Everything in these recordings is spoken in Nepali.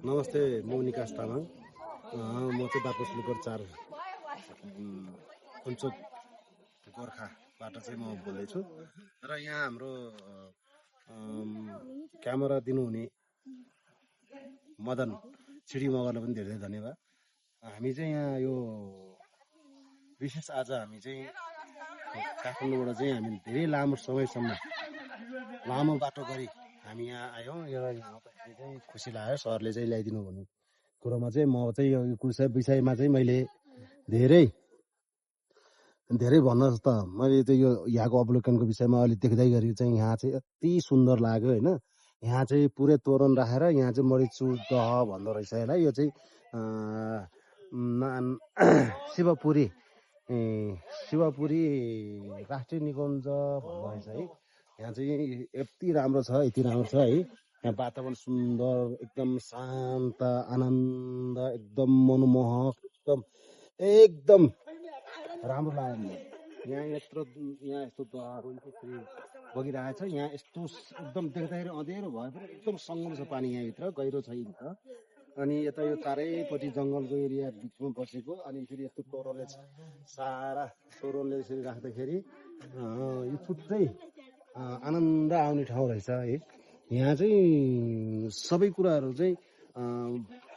नमस्ते, म निकास तामाङ। म चाहिँ बापस लुकर 4 कुञ्चोक गोर्खाबाट चाहिँ म बोल्दैछु। र यहाँ हाम्रो क्यामेरा दिनुहुने मदन छिडी मगरलाई पनि धेरै धन्यवाद। हामी चाहिँ यहाँ यो विशेष आज हामी चाहिँ काठमाडौँबाट चाहिँ हामी धेरै लामो समयसम्म लामो बाटो गरी हामी यहाँ आयौँ। यहाँ चाहिँ खुसी लाग्यो सरले चाहिँ ल्याइदिनु भन्ने कुरोमा चाहिँ म चाहिँ यो विषयमा चाहिँ मैले धेरै भन्नुहोस् त मैले चाहिँ यो यहाँको अवलोकनको विषयमा अहिले देख्दै गरी चाहिँ यहाँ चाहिँ यति सुन्दर लाग्यो होइन। यहाँ चाहिँ पुरै तोरण राखेर यहाँ चाहिँ मरिचु दह भन्दो रहेछ होइन। यो चाहिँ शिवपुरी राष्ट्रिय निकुञ्ज भन्दो रहेछ है। यहाँ चाहिँ यति राम्रो छ है। यहाँ वातावरण सुन्दर, एकदम शान्त, आनन्द, एकदम मनमोहक, एकदम राम्रो लाग्यो। यहाँ यस्तो दहहरू बगिरहेको छ। यहाँ यस्तो एकदम देख्दाखेरि अँध्यारो भए पनि एकदम सङ्गम छ पानी यहाँभित्र, गहिरो छैन। अनि यता यो चारैपट्टि जङ्गलको एरिया बिचमा बसेको। अनि फेरि यस्तो तोरणले सारा तोरणले यसरी राख्दाखेरि यो छुट्टै आनन्द आउने ठाउँ रहेछ है। यहाँ चाहिँ सबै कुराहरू चाहिँ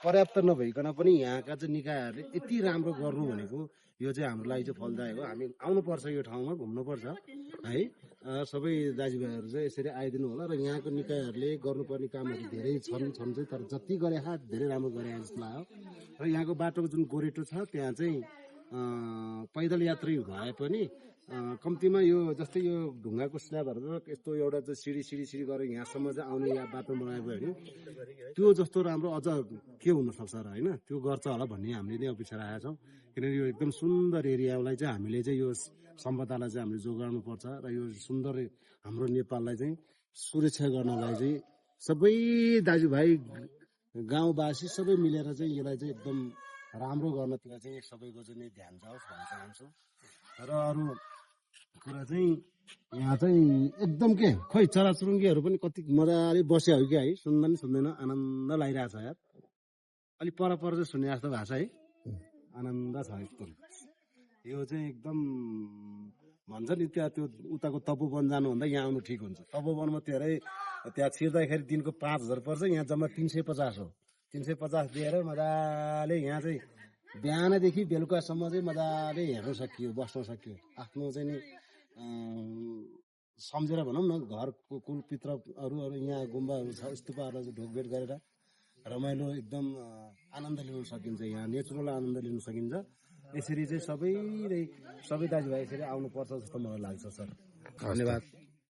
पर्याप्त नभइकन पनि यहाँका चाहिँ निकायहरूले यति राम्रो गर्नु भनेको यो चाहिँ हाम्रो लागि चाहिँ फलदायक हो। हामी आउनुपर्छ, यो ठाउँमा घुम्नुपर्छ है। सबै दाजुभाइहरू चाहिँ यसरी आइदिनु होला। र यहाँको निकायहरूले गर्नुपर्ने कामहरू धेरै छन् चाहिँ, तर जति गरे धेरै राम्रो गरे जस्तो लाग्यो। र यहाँको बाटोको जुन गोरेटो छ त्यहाँ चाहिँ पैदल यात्री भए पनि कम्तीमा यो जस्तै यो ढुङ्गाको स्ल्याबहरू यस्तो एउटा चाहिँ सिडी गरेर यहाँसम्म चाहिँ आउने यहाँ बाटो बनाएको होइन, त्यो जस्तो राम्रो अझ के हुनसक्छ र होइन। त्यो गर्छ होला भन्ने हामीले नै अपेक्षा राखेका छौँ। किनकि यो एकदम सुन्दर एरियालाई चाहिँ हामीले चाहिँ यो सम्पदालाई चाहिँ हामीले जोगाउनुपर्छ। र यो सुन्दर हाम्रो नेपाललाई चाहिँ सुरक्षा गर्नलाई चाहिँ सबै दाजुभाइ गाउँवासी सबै मिलेर चाहिँ यसलाई चाहिँ एकदम राम्रो गर्नतिर चाहिँ सबैको चाहिँ ध्यान जाओस् भन्न चाहन्छु। र अरू कुरा चाहिँ यहाँ चाहिँ एकदम के खोइ चराचुरुङ्गीहरू पनि कति मजाले बस्यो हो कि है। सुन्दैन आनन्द लागिरहेछ यार। अलिक पर चाहिँ सुन्ने जस्तो भएको छ है। आनन्द छ एकदम। यो चाहिँ एकदम भन्छ नि त्यहाँ त्यो उताको तपोवन जानुभन्दा यहाँ आउनु ठिक हुन्छ। तपोवनमा त्यहाँ छिर्दाखेरि दिनको 5,000 पर्छ, यहाँ जम्मा 350 हो। 350 दिएर मजाले यहाँ चाहिँ बिहानदेखि बेलुकासम्म चाहिँ मजाले हेर्नु सकियो, बस्न सकियो। आफ्नो चाहिँ नि सम्झेर भनौँ न, घरको कुलपित्रहरू यहाँ गुम्बाहरू छ, स्तूपहरूलाई चाहिँ ढोकभेट गरेर रमाइलो एकदम आनन्द लिन सकिन्छ। यहाँ नेचुरल आनन्द लिन सकिन्छ। यसरी चाहिँ सबै दाजुभाइ यसरी आउनुपर्छ जस्तो मलाई लाग्छ सर। धन्यवाद।